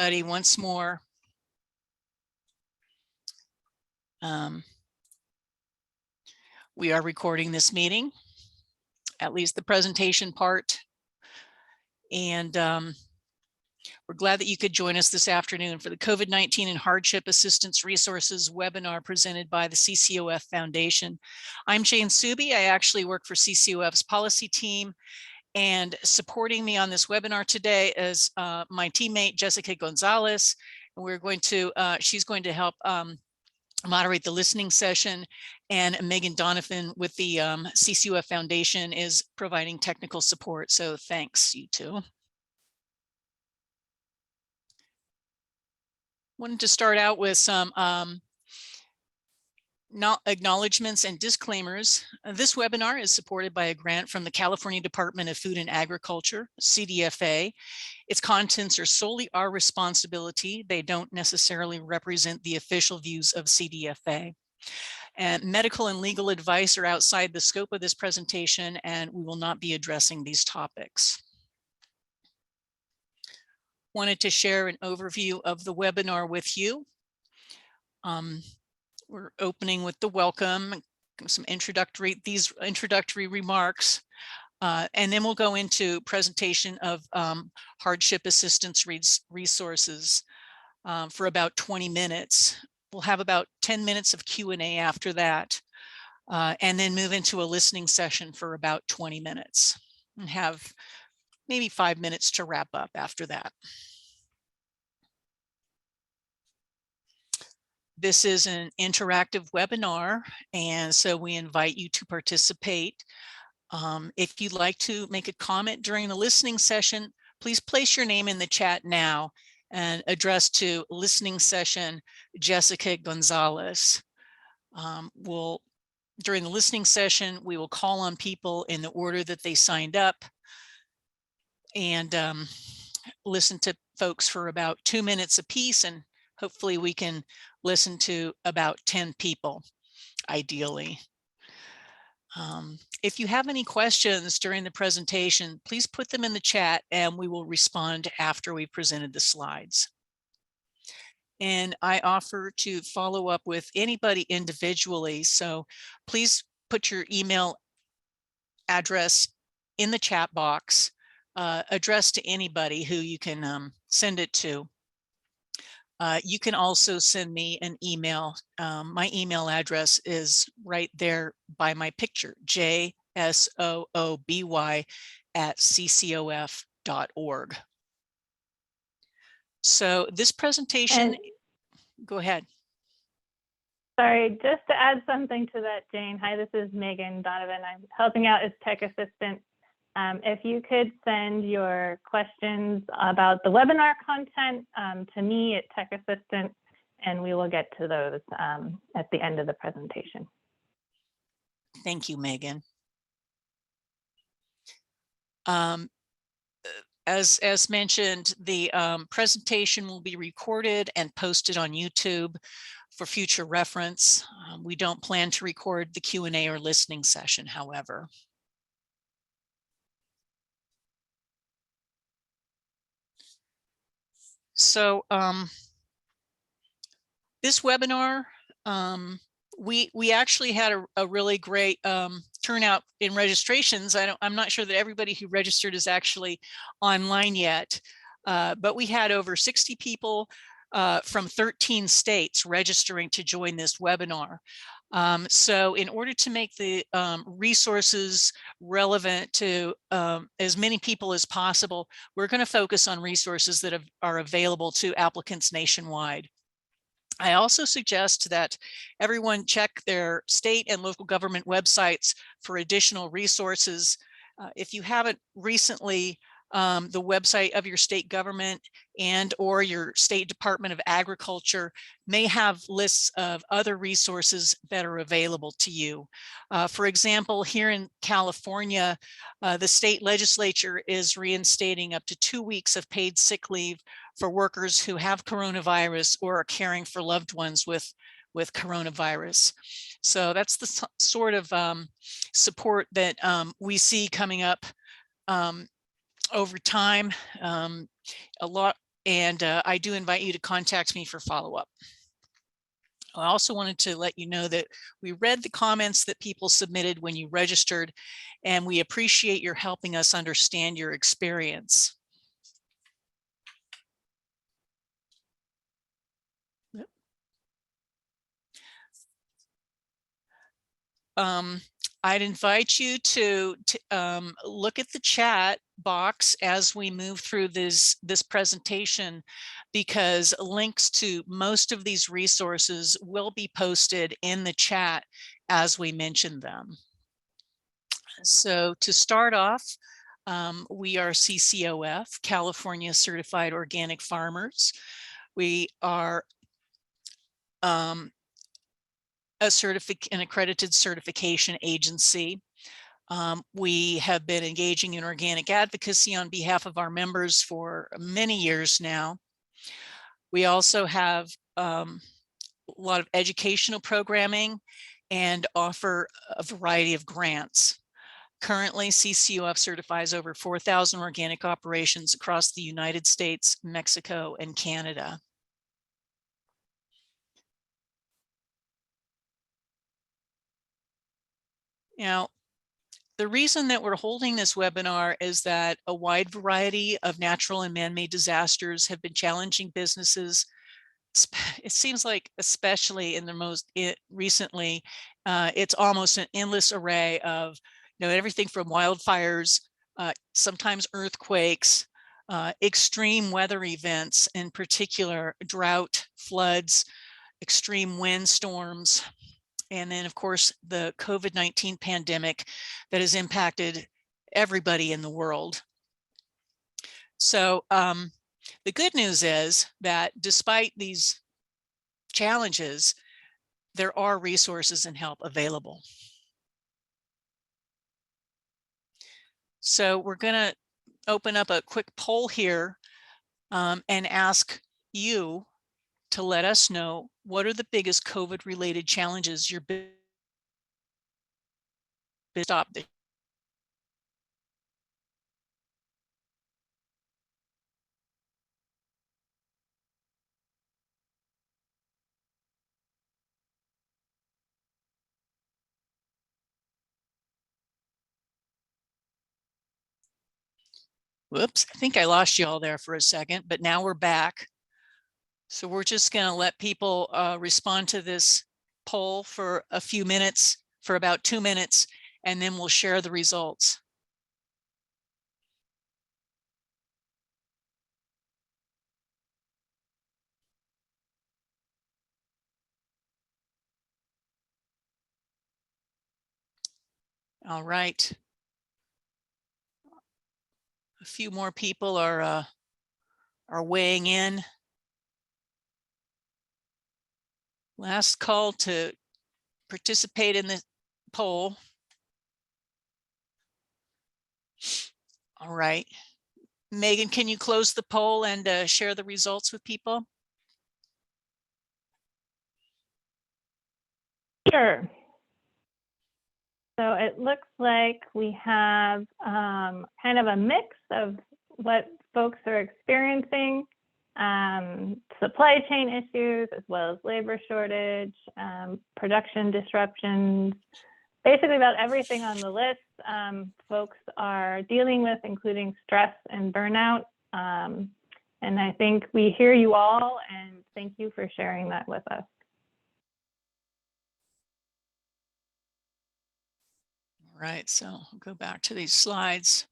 everybody once more. We are recording this meeting, at least the presentation part, and we're glad that you could join us this afternoon for the COVID-19 and Hardship Assistance Resources webinar presented by the CCOF Foundation. I'm Jane Subi. I actually work for CCOF's Policy Team, and supporting me on this webinar today is my teammate Jessica Gonzalez. And we're going to, she's going to help moderate the listening session, and Megan Donovan with the CCOF Foundation is providing technical support. So thanks, you two. Wanted to start out with some acknowledgments and disclaimers. This webinar is supported by a grant from the California Department of Food and Agriculture, CDFA. Its contents are solely our responsibility. They don't necessarily represent the official views of CDFA. And medical and legal advice are outside the scope of this presentation, and we will not be addressing these topics. Wanted to share an overview of the webinar with you. We're opening with the welcome, some introductory remarks, and then we'll go into presentation of hardship assistance resources for about 20 minutes. We'll have about 10 minutes of Q&A after that, and then move into a listening session for about 20 minutes and have maybe 5 minutes to wrap up after that. This is an interactive webinar, and so we invite you to participate. If you'd like to make a comment during the listening session, please place your name in the chat now and address to listening session Jessica Gonzalez. During the listening session, we will call on people in the order that they signed up and listen to folks for about 2 minutes apiece, and hopefully we can listen to about 10 people, ideally. If you have any questions during the presentation, please put them in the chat and we will respond after we've presented the slides. And I offer to follow up with anybody individually, so please put your email address in the chat box, addressed to anybody who you can send it to. You can also send me an email. My email address is right there by my picture, jsooby@ccof.org. So this presentation, go ahead. Sorry, just to add something to that, Jane. Hi, this is Megan Donovan. I'm helping out as tech assistant. If you could send your questions about the webinar content to me at Tech Assistant, and we will get to those at the end of the presentation. Thank you, Megan. As mentioned, the presentation will be recorded and posted on YouTube for future reference. We don't plan to record the Q&A or listening session, however. So this webinar, we actually had a really great turnout in registrations. I'm not sure that everybody who registered is actually online yet, but we had over 60 people from 13 states registering to join this webinar. So in order to make the resources relevant to as many people as possible, we're going to focus on resources that are available to applicants nationwide. I also suggest that everyone check their state and local government websites for additional resources. If you haven't recently, the website of your state government and or your state Department of Agriculture may have lists of other resources that are available to you. For example, here in California, the state legislature is reinstating up to 2 weeks of paid sick leave for workers who have coronavirus or are caring for loved ones with coronavirus. So that's the sort of support that we see coming up over time. A lot And I do invite you to contact me for follow-up. I also wanted to let you know that we read the comments that people submitted when you registered, and we appreciate your helping us understand your experience. I'd invite you to look at the chat box as we move through this presentation, because links to most of these resources will be posted in the chat as we mention them. So to start off, we are CCOF, California Certified Organic Farmers. We are an accredited certification agency. We have been engaging in organic advocacy on behalf of our members for many years now. We also have a lot of educational programming and offer a variety of grants. Currently, CCOF certifies over 4,000 organic operations across the United States, Mexico, and Canada. Now, the reason that we're holding this webinar is that a wide variety of natural and man-made disasters have been challenging businesses. It seems like, especially in the most recently, it's almost an endless array of, everything from wildfires, sometimes earthquakes, extreme weather events, in particular drought, floods, extreme windstorms, and then of course the COVID-19 pandemic that has impacted everybody in the world. So the good news is that despite these challenges, there are resources and help available. So we're going to open up a quick poll here and ask you to let us know, what are the biggest COVID-related challenges your business stopped? Whoops, I think I lost you all there for a second, but now we're back. So we're just going to let people respond to this poll for a few minutes, for about 2 minutes, and then we'll share the results. All right. A few more people are weighing in. Last call to participate in the poll. All right. Megan, can you close the poll and share the results with people? Sure. So it looks like we have kind of a mix of what folks are experiencing, supply chain issues, as well as labor shortage, production disruptions, basically about everything on the list folks are dealing with, including stress and burnout. And I think we hear you all, and thank you for sharing that with us. All right, so I'll go back to these slides.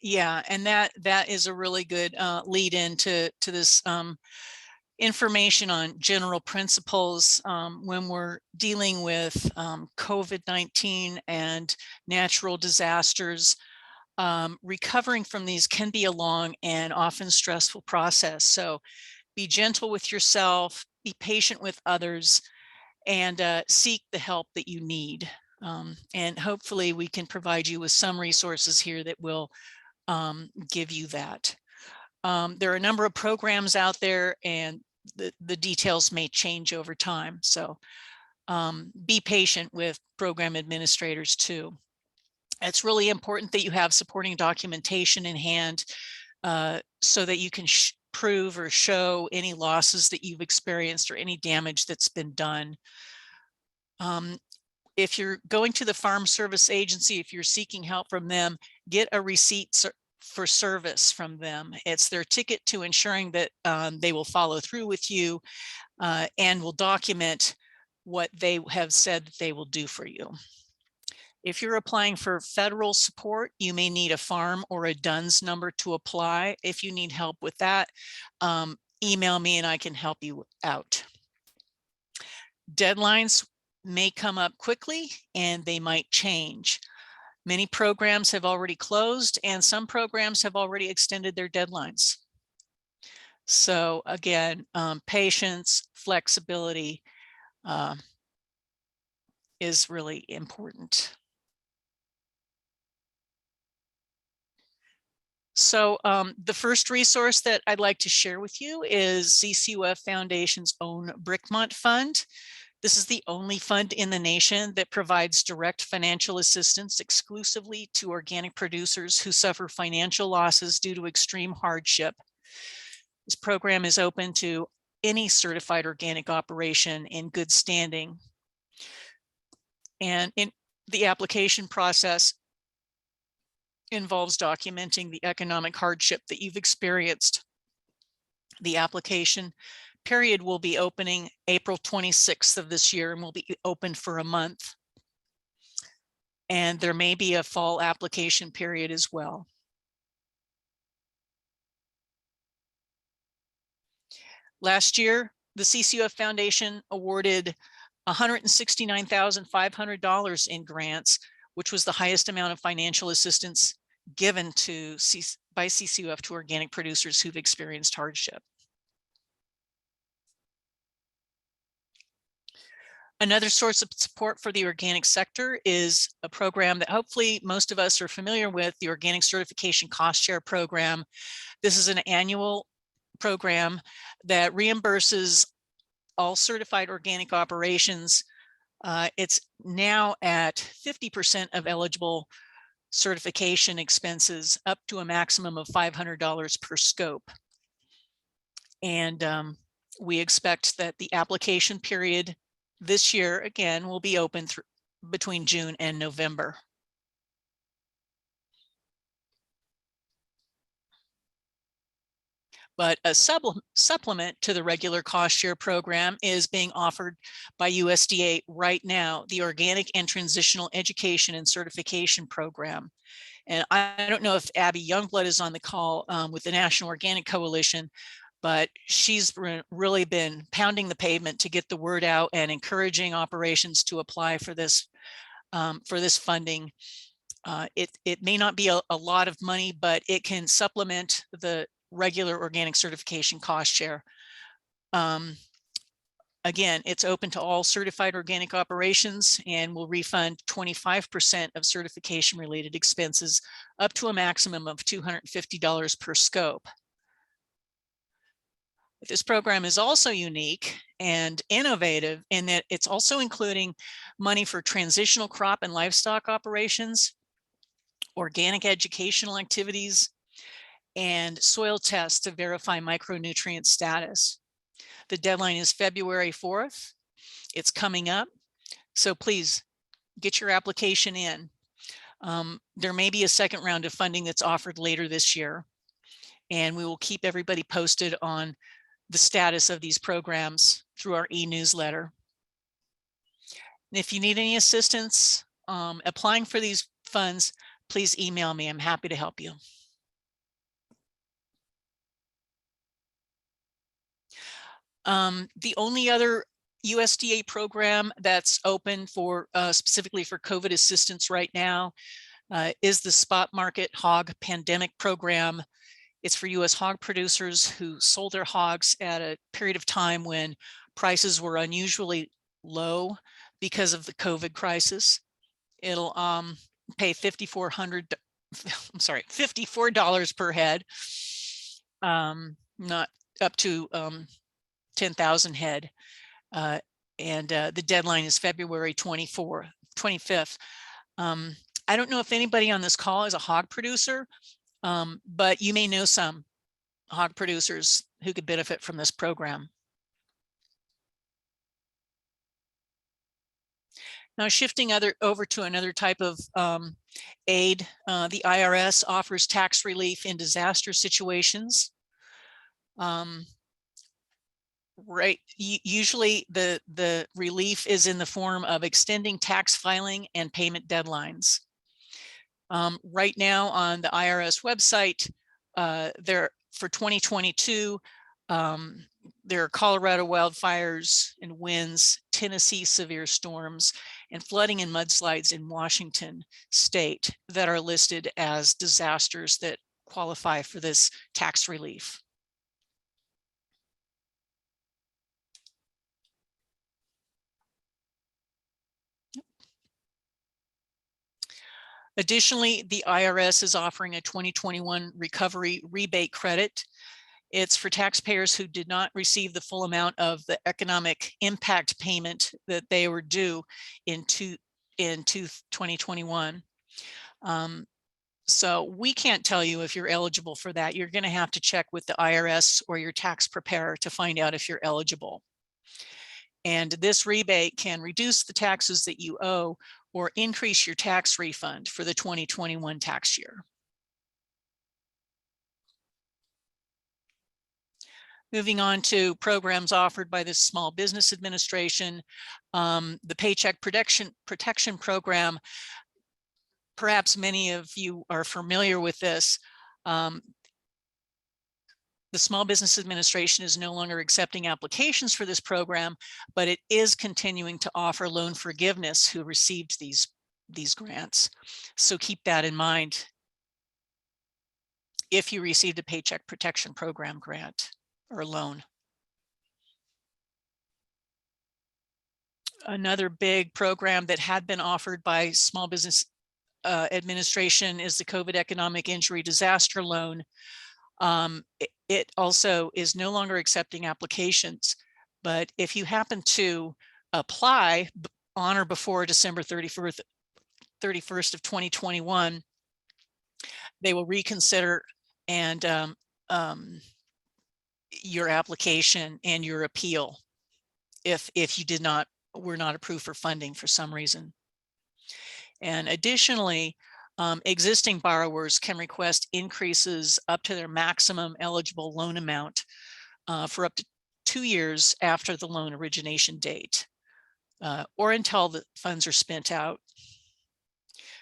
Yeah, and that is a really good lead into this information on general principles when we're dealing with COVID-19 and natural disasters. Recovering from these can be a long and often stressful process. So be gentle with yourself, be patient with others, and seek the help that you need. And hopefully we can provide you with some resources here that will give you that. There are a number of programs out there, and the details may change over time. So be patient with program administrators too. It's really important that you have supporting documentation in hand so that you can prove or show any losses that you've experienced or any damage that's been done. If you're going to the Farm Service Agency, if you're seeking help from them, get a receipt for service from them. It's their ticket to ensuring that they will follow through with you and will document what they have said that they will do for you. If you're applying for federal support, you may need a farm or a DUNS number to apply. If you need help with that, email me and I can help you out. Deadlines may come up quickly and they might change. Many programs have already closed and some programs have already extended their deadlines. So again, patience, flexibility is really important. So the first resource that I'd like to share with you is CCOF Foundation's own Bricmont Fund. This is the only fund in the nation that provides direct financial assistance exclusively to organic producers who suffer financial losses due to extreme hardship. This program is open to any certified organic operation in good standing. And in the application process involves documenting the economic hardship that you've experienced. The application period will be opening April 26th of this year and will be open for a month. And there may be a fall application period as well. Last year, the CCOF Foundation awarded $169,500 in grants, which was the highest amount of financial assistance given by CCOF to organic producers who've experienced hardship. Another source of support for the organic sector is a program that hopefully most of us are familiar with, the Organic Certification Cost Share Program. This is an annual program that reimburses all certified organic operations. It's now at 50% of eligible certification expenses, up to a maximum of $500 per scope. And we expect that the application period this year, again, will be open between June and November. But a supplement to the regular cost share program is being offered by USDA right now, the Organic and Transitional Education and Certification Program. And I don't know if Abby Youngblood is on the call with the National Organic Coalition, but she's really been pounding the pavement to get the word out and encouraging operations to apply for this funding. It may not be a lot of money, but it can supplement the regular organic certification cost share. Again, it's open to all certified organic operations and will refund 25% of certification related expenses up to a maximum of $250 per scope. This program is also unique and innovative in that it's also including money for transitional crop and livestock operations, organic educational activities, and soil tests to verify micronutrient status. The deadline is February 4th. It's coming up, so please get your application in. There may be a second round of funding that's offered later this year, and we will keep everybody posted on the status of these programs through our e-newsletter. If you need any assistance applying for these funds, please email me. I'm happy to help you. The only other USDA program that's open for specifically for COVID assistance right now is the Spot Market Hog Pandemic Program. It's for U.S. hog producers who sold their hogs at a period of time when prices were unusually low because of the COVID crisis. It'll pay $54 per head. not up to 10,000 head. And the deadline is February 25th. I don't know if anybody on this call is a hog producer, but you may know some hog producers who could benefit from this program. Now, shifting over to another type of aid, the IRS offers tax relief in disaster situations. Usually the relief is in the form of extending tax filing and payment deadlines. Right now on the IRS website, for 2022, there are Colorado wildfires and winds, Tennessee severe storms, and flooding and mudslides in Washington state that are listed as disasters that qualify for this tax relief. Additionally, the IRS is offering a 2021 recovery rebate credit. It's for taxpayers who did not receive the full amount of the economic impact payment that they were due in 2021. So we can't tell you if you're eligible for that. You're going to have to check with the IRS or your tax preparer to find out if you're eligible. And this rebate can reduce the taxes that you owe or increase your tax refund for the 2021 tax year. Moving on to programs offered by the Small Business Administration, the Paycheck Protection Program. Perhaps many of you are familiar with this. The Small Business Administration is no longer accepting applications for this program, but it is continuing to offer loan forgiveness who received these grants. So keep that in mind if you received a Paycheck Protection Program grant or loan. Another big program that had been offered by Small Business Administration is the COVID Economic Injury Disaster Loan. It also is no longer accepting applications, but if you happen to apply on or before December 31st of 2021, they will reconsider and your application and your appeal if you were not approved for funding for some reason. And additionally, existing borrowers can request increases up to their maximum eligible loan amount for up to 2 years after the loan origination date, or until the funds are spent out.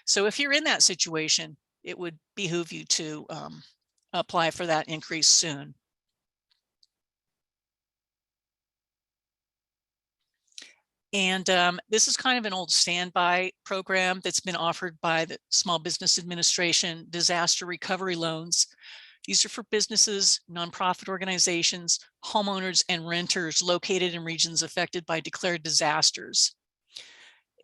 So if you're in that situation, it would behoove you to apply for that increase soon. And this is kind of an old standby program that's been offered by the Small Business Administration, disaster recovery loans. These are for businesses, nonprofit organizations, homeowners, and renters located in regions affected by declared disasters.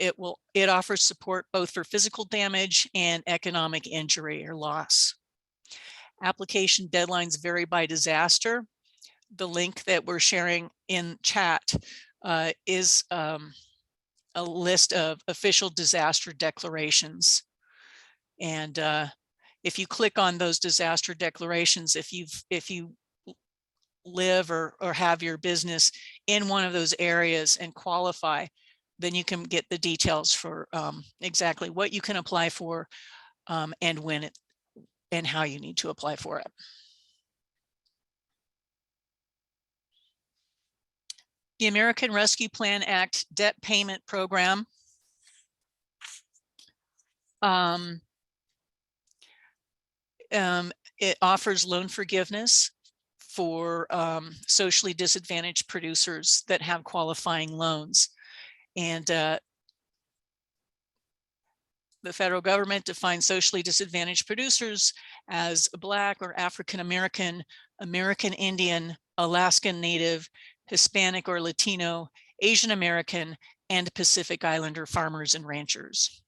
It offers support both for physical damage and economic injury or loss. Application deadlines vary by disaster. The link that we're sharing in chat is a list of official disaster declarations. And if you click on those disaster declarations, if you live or have your business in one of those areas and qualify, then you can get the details for exactly what you can apply for and when and how you need to apply for it. The American Rescue Plan Act Debt Payment Program. It offers loan forgiveness for socially disadvantaged producers that have qualifying loans. And the federal government defines socially disadvantaged producers as Black or African American, American Indian, Alaskan Native, Hispanic or Latino, Asian American, and Pacific Islander farmers and ranchers.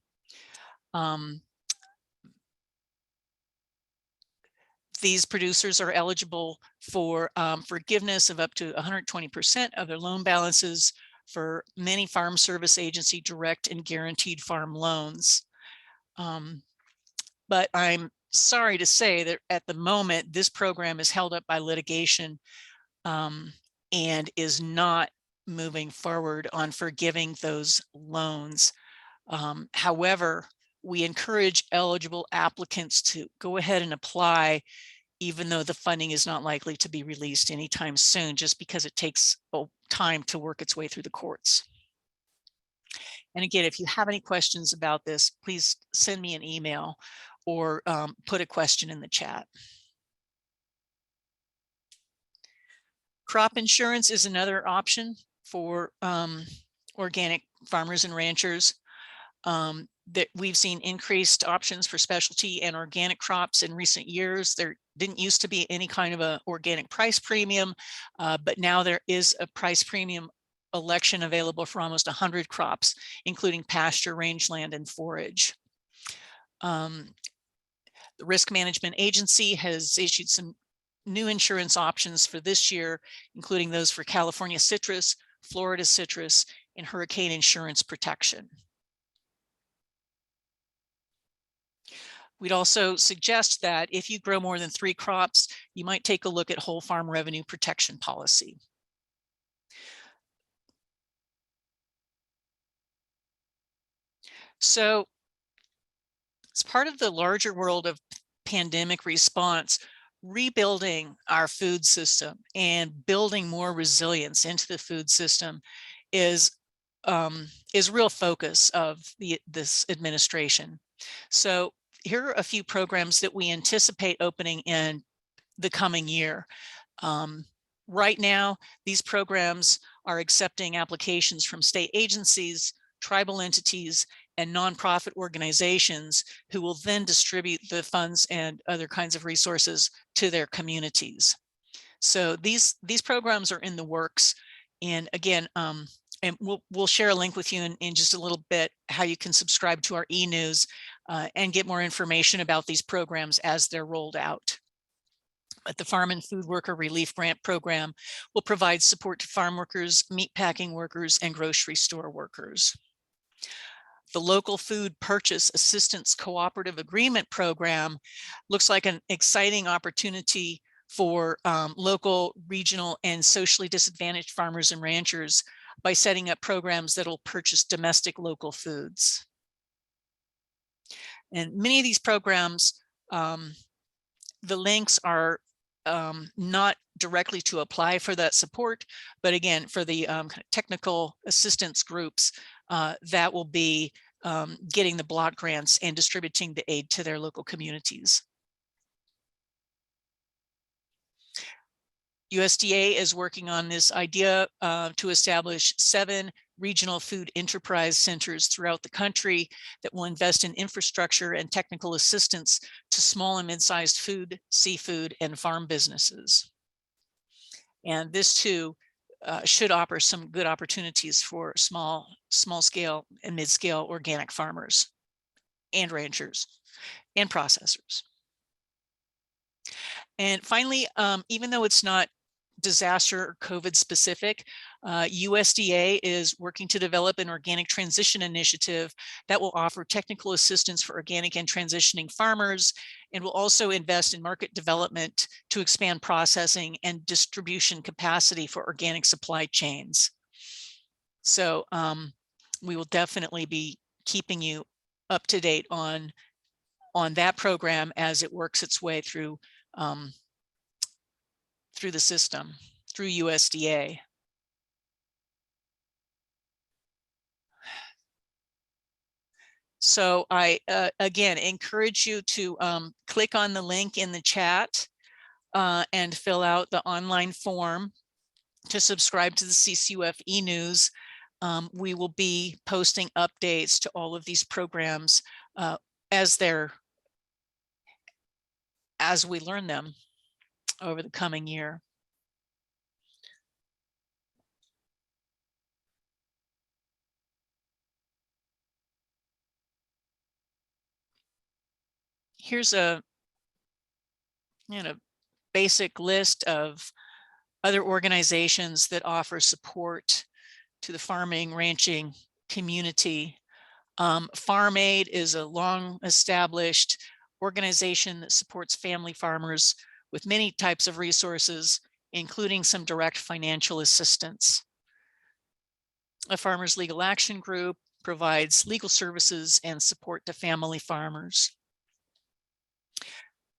these producers are eligible for forgiveness of up to 120% of their loan balances for many Farm Service Agency direct and guaranteed farm loans. But I'm sorry to say that at the moment, this program is held up by litigation and is not moving forward on forgiving those loans. However, we encourage eligible applicants to go ahead and apply, even though the funding is not likely to be released anytime soon, just because it takes time to work its way through the courts. And again, if you have any questions about this, please send me an email or put a question in the chat. Crop insurance is another option for organic farmers and ranchers. That we've seen increased options for specialty and organic crops in recent years. There didn't used to be any kind of a organic price premium, but now there is a price premium election available for almost 100 crops, including pasture, rangeland, and forage. The Risk Management Agency has issued some new insurance options for this year, including those for California citrus, Florida citrus, and hurricane insurance protection. We'd also suggest that if you grow more than 3 crops, you might take a look at whole farm revenue protection policy. So as part of the larger world of pandemic response, rebuilding our food system and building more resilience into the food system is real focus of this administration. So here are a few programs that we anticipate opening in the coming year. Right now, these programs are accepting applications from state agencies, tribal entities, and nonprofit organizations who will then distribute the funds and other kinds of resources to their communities. So these programs are in the works. And again, and we'll share a link with you in just a little bit, how you can subscribe to our e-news and get more information about these programs as they're rolled out. But the Farm and Food Worker Relief Grant Program will provide support to farm workers, meatpacking workers, and grocery store workers. The Local Food Purchase Assistance Cooperative Agreement Program looks like an exciting opportunity for local, regional, and socially disadvantaged farmers and ranchers by setting up programs that will purchase domestic local foods. And many of these programs, the links are not directly to apply for that support, but again, for the kind of technical assistance groups that will be getting the block grants and distributing the aid to their local communities. USDA is working on this idea to establish 7 regional food enterprise centers throughout the country that will invest in infrastructure and technical assistance to small and mid-sized food, seafood, and farm businesses. And this too should offer some good opportunities for small scale and mid-scale organic farmers and ranchers and processors. And finally, even though it's not disaster or COVID specific, USDA is working to develop an organic transition initiative that will offer technical assistance for organic and transitioning farmers, and will also invest in market development to expand processing and distribution capacity for organic supply chains. So we will definitely be keeping you up to date on that program as it works its way through the system, through USDA. So I, again, encourage you to click on the link in the chat and fill out the online form to subscribe to the CCOF e-news. We will be posting updates to all of these programs as we learn them over the coming year. Here's a a basic list of other organizations that offer support to the farming, ranching community. Farm Aid is a long established organization that supports family farmers with many types of resources, including some direct financial assistance. A Farmers Legal Action Group provides legal services and support to family farmers.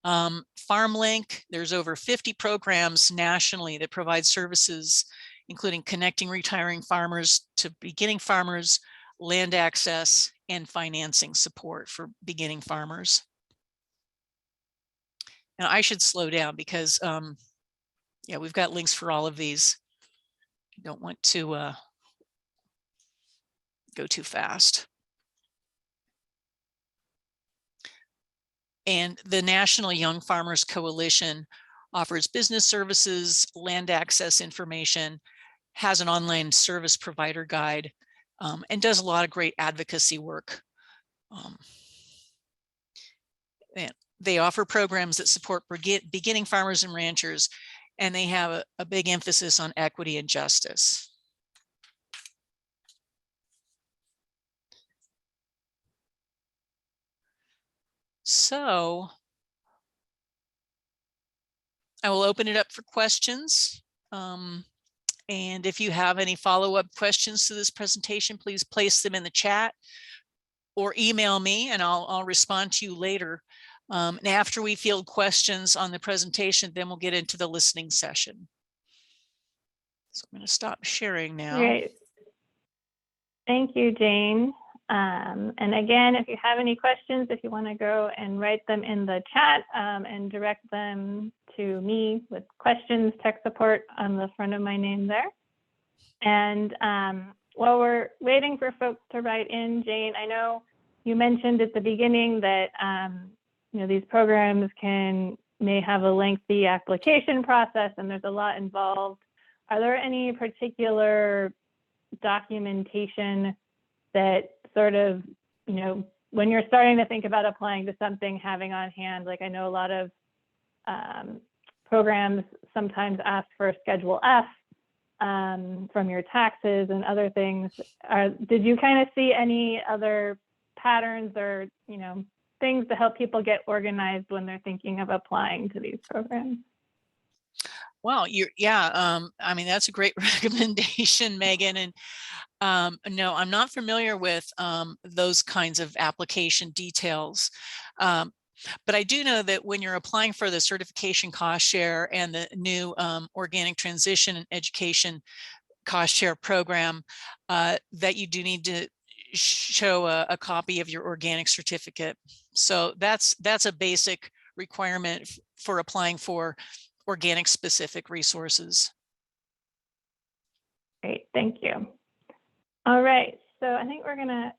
FarmLink, there's over 50 programs nationally that provide services, including connecting retiring farmers to beginning farmers, land access, and financing support for beginning farmers. Now I should slow down because yeah, we've got links for all of these. I don't want to go too fast. And the National Young Farmers Coalition offers business services, land access information, has an online service provider guide, and does a lot of great advocacy work. And they offer programs that support beginning farmers and ranchers, and they have a big emphasis on equity and justice. So I will open it up for questions. And if you have any follow-up questions to this presentation, please place them in the chat or email me and I'll respond to you later. And after we field questions on the presentation, then we'll get into the listening session. So I'm going to stop sharing now. Great. Thank you, Jane. And again, if you have any questions, if you want to go and write them in the chat and direct them to me with questions, tech support on the front of my name there. And while we're waiting for folks to write in, Jane, I know you mentioned at the beginning that you know, these programs may have a lengthy application process and there's a lot involved. Are there any particular documentation that sort of, you know, when you're starting to think about applying to something, having on hand? Like, I know a lot of programs sometimes ask for a Schedule F from your taxes and other things. Did you kind of see any other patterns or, you know, things to help people get organized when they're thinking of applying to these programs? Well, yeah, I mean, that's a great recommendation, Megan. And no, I'm not familiar with those kinds of application details. But I do know that when you're applying for the certification cost share and the new organic transition and education cost share program, that you do need to show a copy of your organic certificate. So that's a basic requirement for applying for organic specific resources. Great, thank you. All right, so I think we're gonna